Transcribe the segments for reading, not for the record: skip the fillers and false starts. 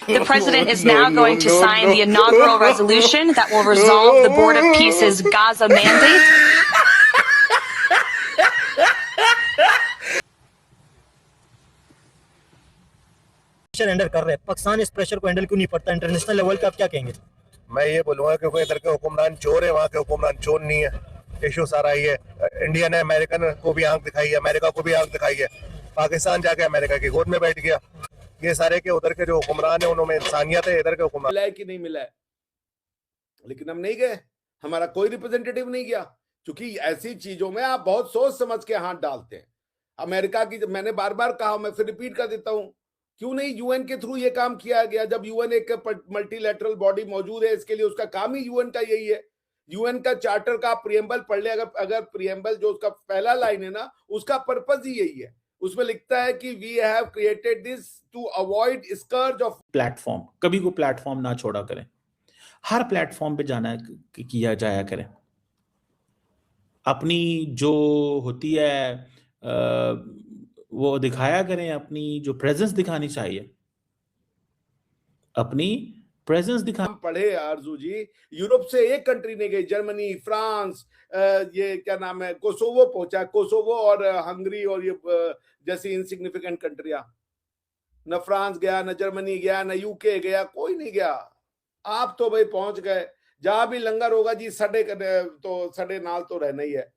The president is now going to sign the inaugural resolution that will resolve the Board of Peace's Gaza mandate. Handle कर रहे हैं, पाकिस्तान इस pressure को handle क्यों नहीं करता? इंटरनेशनल लेवल पे आप क्या कहेंगे? मैं ये बोलूंगा क्योंकि इधर के हुक्मरान चोर है, वहाँ के हुक्मरान चोर नहीं है। इशू सारा ये इंडिया ने अमेरिकन को भी आंख दिखाई है, अमेरिका को भी आंख दिखाई है, पाकिस्तान जाके अमेरिका की गोद में बैठ गया। ये सारे के उधर के जो हुक्मरान है उन्होंने इंसानियत है, इधर के हुक्मरान मिला है कि नहीं मिला है, लेकिन हम नहीं गए, हमारा कोई रिप्रेजेंटेटिव नहीं गया, क्योंकि ऐसी चीजों में आप बहुत सोच समझ के हाथ डालते हैं। अमेरिका की, मैंने बार बार कहा, मैं फिर रिपीट कर देता हूं, क्यों नहीं यूएन के थ्रू ये काम किया गया? जब यूएन एक मल्टीलैटरल बॉडी मौजूद है, इसके लिए उसका काम ही यूएन का यही है। यूएन का चार्टर का प्रियम्बल पढ़ ले, अगर प्रियम्बल जो उसका पहला लाइन है ना, उसका पर्पस ही यही है। उसमें लिखता है कि we have created this to avoid scourge of platform. कभी को प्लेटफॉर्म ना छोड़ा करें, हर प्लेटफॉर्म पे जाना किया जाया करें। अपनी जो होती है वो दिखाया करें, अपनी जो प्रेजेंस दिखानी चाहिए, अपनी प्रेजेंस दिखा। पढ़े आरजू जी, यूरोप से एक कंट्री नहीं गई, जर्मनी, फ्रांस, ये क्या नाम है, कोसोवो पहुंचा, कोसोवो और हंगरी और ये जैसी इनसिग्निफिकेंट कंट्रियां। न फ्रांस गया, न जर्मनी गया, न यूके गया, कोई नहीं गया। आप तो भाई पहुंच गए, जहां भी लंगर होगा जी, सडे नाल तो रहना ही है।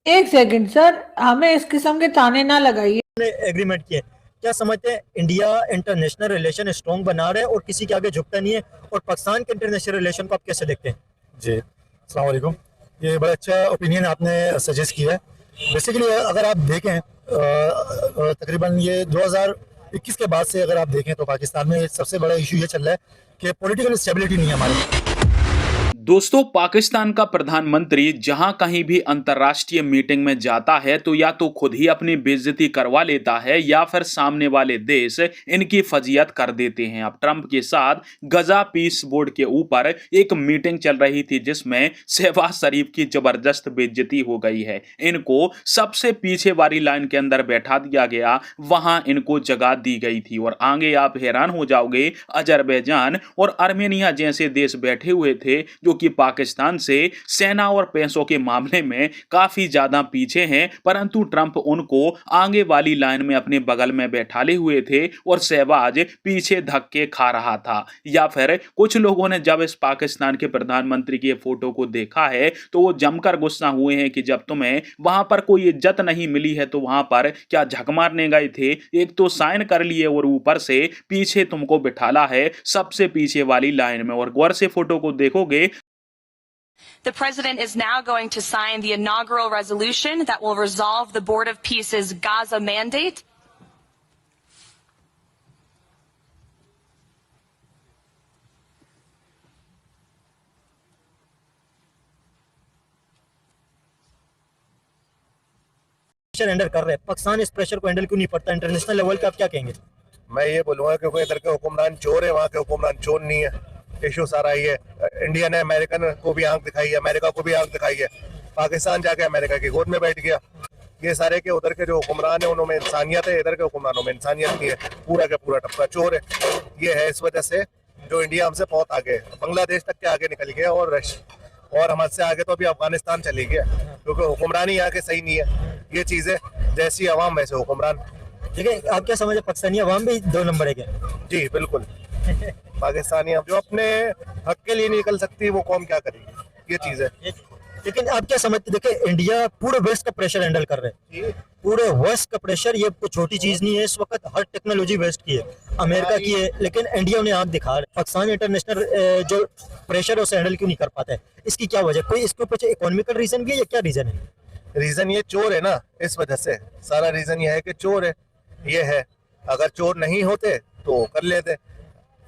एक सेकंड सर, हमें इस किस्म के ताने ना लगाइए। एग्रीमेंट किए, क्या समझते हैं इंडिया इंटरनेशनल रिलेशन स्ट्रॉन्ग बना रहा है और किसी के आगे झुकता नहीं है? और पाकिस्तान के इंटरनेशनल रिलेशन को आप कैसे देखते हैं? जी अस्सलाम वालेकुम, ये बड़ा अच्छा ओपिनियन आपने सजेस्ट किया है। बेसिकली अगर आप देखें तकरीबन ये 2021 के बाद से अगर आप देखें तो पाकिस्तान में सबसे बड़ा इशू ये चल रहा है कि पॉलिटिकल स्टेबिलिटी नहीं है हमारे। दोस्तों, पाकिस्तान का प्रधानमंत्री जहां कहीं भी अंतर्राष्ट्रीय मीटिंग में जाता है तो या तो खुद ही अपनी बेइज्जती करवा लेता है या फिर सामने वाले देश इनकी फजीयत कर देते हैं। अब ट्रंप के साथ गजा पीस बोर्ड के ऊपर एक मीटिंग चल रही थी जिसमें शहबाज शरीफ की जबरदस्त बेइज्जती हो गई है। इनको सबसे पीछे वाली लाइन के अंदर बैठा दिया गया, वहां इनको जगह दी गई थी। और आगे आप हैरान हो जाओगे, अजरबैजान और आर्मेनिया जैसे देश बैठे हुए थे जो कि पाकिस्तान से सेना और पैसों के मामले में काफी ज्यादा पीछे हैं, परंतु ट्रंप उनको आगे वाली लाइन में अपने बगल में बैठाले हुए थे और शहबाज पीछे धक्के खा रहा था। या फिर कुछ लोगों ने जब इस पाकिस्तान के प्रधानमंत्री की फोटो को देखा है तो वो जमकर गुस्सा हुए हैं कि जब तुम्हें वहां पर कोई इज्जत नहीं मिली है तो वहां पर क्या झक मारने गए थे? एक तो साइन कर लिए और ऊपर से पीछे तुमको बिठाला है सबसे पीछे वाली लाइन में। और गौर से फोटो को देखोगे, The president is now going to sign the inaugural resolution that will resolve the Board of Peace's Gaza mandate. Handle कर रहे हैं, पाकिस्तान इस प्रेशर को हैंडल क्यों नहीं करता? इंटरनेशनल लेवल पे आप क्या कहेंगे? मैं ये बोलूंगा क्योंकि इधर के हुक्मरान चोर है, वहाँ के हुक्मरान चोर नहीं है। इशू सारा ये इंडिया ने अमेरिकन को भी आंख दिखाई है, अमेरिका को भी आंख दिखाई है, पाकिस्तान जाके अमेरिका की गोद में बैठ गया। ये सारे के उधर के जो हुक्मरान है उन्होंने इंसानियत है, इधर के हुक्मरानों में इंसानियत नहीं है। पूरा का पूरा टप्पा चोर है। ये है इस वजह से जो इंडिया हमसे बहुत आगे, बांग्लादेश तक के आगे निकल गया और हमसे आगे तो अभी अफगानिस्तान चली गया, क्योंकि हुक्मरानी यहाँ के सही नहीं है। ये चीजें जैसी अवाम वैसे हुक्मरान। ठीक है, आप क्या समझे, पाकिस्तानी अवाम भी 2 नंबर है क्या? जी बिल्कुल। पाकिस्तानी जो अपने हक के लिए निकल सकती है वो कौम क्या करेगी? ये चीज है। लेकिन आप क्या समझते, देखिए इंडिया पूरे वेस्ट का प्रेशर हैंडल कर रहे हैं, पूरे वेस्ट का प्रेशर, ये कोई छोटी चीज नहीं है। इस वक्त हर टेक्नोलॉजी वेस्ट की है, अमेरिका की है, लेकिन इंडिया उन्हें आंख दिखा रहा है। पाकिस्तान इंटरनेशनल जो प्रेशर है उसे हैंडल क्यों नहीं कर पाता है? इसकी क्या वजह? कोई इसके ऊपर इकोनॉमिकल रीजन भी है या क्या रीजन है? रीजन ये चोर है ना, इस वजह से सारा रीजन ये है कि चोर है। ये है, अगर चोर नहीं होते तो कर लेते।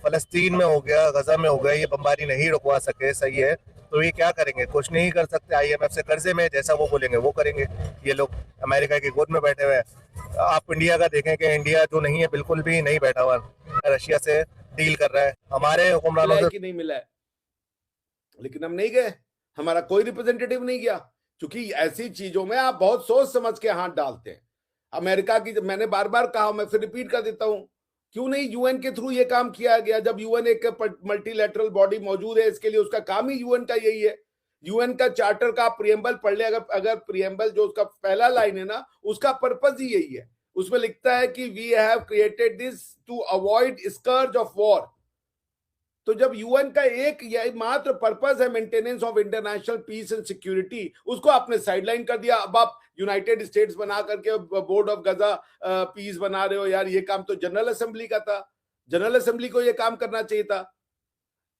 फलस्तीन में हो गया, गजा में हो गया, ये बमबारी नहीं रुकवा सके, सही है, तो ये क्या करेंगे? कुछ नहीं कर सकते। IMF से कर्जे में जैसा वो बोलेंगे वो करेंगे। ये लोग अमेरिका की गोद में बैठे हुए हैं। आप इंडिया का देखें कि इंडिया जो नहीं है बिल्कुल भी नहीं बैठा हुआ, रशिया से डील कर रहा है। हमारे हुक्मरानों से नहीं मिला है, लेकिन हम नहीं गए, हमारा कोई रिप्रेजेंटेटिव नहीं गया, क्योंकि ऐसी चीजों में आप बहुत सोच समझ के हाथ डालते हैं। अमेरिका की, मैंने बार बार कहा, मैं फिर रिपीट कर देता हूं, क्यों नहीं यूएन के थ्रू ये काम किया गया? जब यूएन एक मल्टीलैटरल बॉडी मौजूद है, इसके लिए उसका काम ही यूएन का यही है। यूएन का चार्टर का प्रियम्बल पढ़ ले, अगर प्रियम्बल जो उसका पहला लाइन है ना, उसका पर्पस ही यही है। उसमें लिखता है कि we have created this to avoid scourge of war. तो जब यूएन का एक मात्र पर्पस है maintenance of international peace and security, उसको आपने साइडलाइन कर दिया। अब आप यूनाइटेड स्टेट्स बना करके बोर्ड ऑफ गजा पीस बना रहे हो। यार ये काम तो जनरल असेंबली का था, जनरल असेंबली को ये काम करना चाहिए था।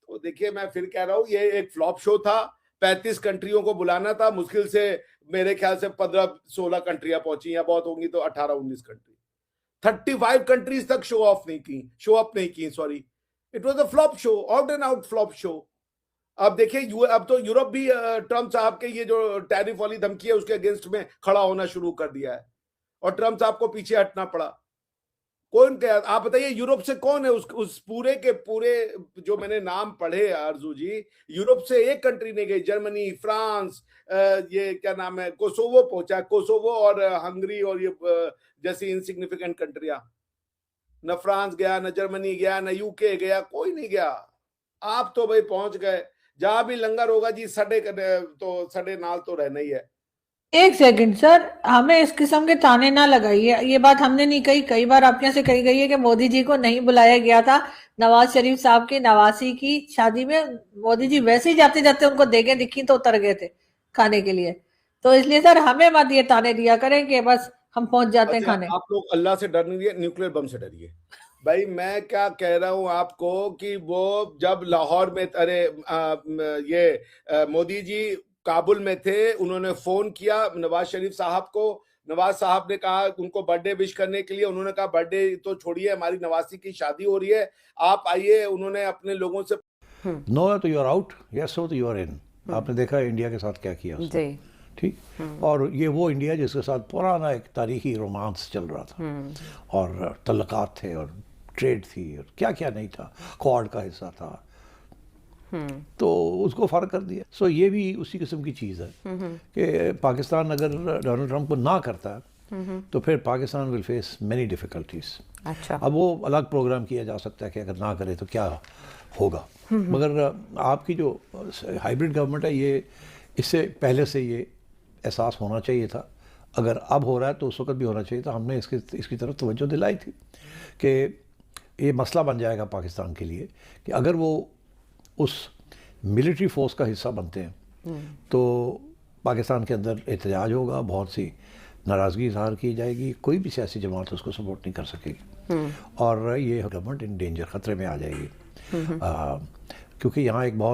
तो देखिए, मैं फिर कह रहा हूं, ये एक फ्लॉप शो था। 35 कंट्रियों को बुलाना था, मुश्किल से मेरे ख्याल से 15-16 कंट्रियां पहुंची, या बहुत होंगी तो 18-19 कंट्री। 35 कंट्रीज तक शो अप नहीं की, sorry. It was a flop show, out and out flop show. अब देखिए, अब तो यूरोप भी ट्रम्प साहब के ये जो टैरिफ वाली धमकी है उसके अगेंस्ट में खड़ा होना शुरू कर दिया है, और ट्रम्प साहब को पीछे हटना पड़ा। कौन क्या, आप बताइए, यूरोप से कौन है उस पूरे के पूरे जो मैंने नाम पढ़े आरजू जी, यूरोप से एक कंट्री नहीं गई। जर्मनी, फ्रांस, ये क्या नाम है, कोसोवो पहुंचा, कोसोवो और हंगरी और ये जैसी इनसिग्निफिकेंट कंट्रियां। न फ्रांस गया, न जर्मनी गया, न यूके गया, कोई नहीं गया। आप तो भाई पहुंच गए। जहां भी लंगर होगा जी, सड़े नाल तो रहना ही है। एक सेकंड सर, हमें इस किस्म के ताने ना लगाइए। ये बात हमने नहीं कही, कई बार आपके यहाँ से कही गई है कि मोदी जी को नहीं बुलाया गया था नवाज शरीफ साहब की नवासी की शादी में। मोदी जी वैसे ही जाते जाते उनको देखे दिखी तो उतर गए थे खाने के लिए। तो इसलिए सर हमें मत ये ताने दिया करें कि बस हम पहुंच जाते हैं खाने। आप लोग अल्लाह से डर नहीं रहिए, न्यूक्लियर बम से डरिए। भाई मैं क्या कह रहा हूं आपको कि वो जब लाहौर में, मोदी जी काबुल में थे, उन्होंने फोन किया नवाज शरीफ साहब को। नवाज साहब ने कहा उनको बर्थडे विश करने के लिए, उन्होंने कहा बर्थडे तो छोड़िए, हमारी नवासी की शादी हो रही है, आप आइए। उन्होंने अपने लोगों से नो तो यू आर आउट, यस हो तो यू आर इन। आपने देखा इंडिया के साथ क्या किया उसने, ठीक। और ये वो इंडिया जिसके साथ पुराना एक तारीखी रोमांस चल रहा था, और तल्लकात थे, और ट्रेड थी, और क्या क्या नहीं था, क्वाड का हिस्सा था। तो उसको फ़र्क कर दिया। सो ये भी उसी किस्म की चीज़ है कि पाकिस्तान अगर डोनाल्ड ट्रंप को ना करता तो फिर Pakistan will face many difficulties. अच्छा, अब वो अलग प्रोग्राम किया जा सकता है कि अगर ना करे तो क्या होगा। मगर आपकी जो हाइब्रिड गवर्नमेंट है, ये इससे पहले से ये एहसास होना चाहिए था। अगर अब हो रहा है तो उस वक्त भी होना चाहिए था। हमने इसकी तरफ तवज्जो दिलाई थी कि ये मसला बन जाएगा पाकिस्तान के लिए कि अगर वो उस मिलिट्री फोर्स का हिस्सा बनते हैं तो पाकिस्तान के अंदर एहतजाज होगा, बहुत सी नाराज़गी इजहार की जाएगी, कोई भी सियासी जमात उसको सपोर्ट नहीं कर सकेगी, और ये गवर्नमेंट इन डेंजर, ख़तरे में आ जाएगी। क्योंकि यहाँ एक बहुत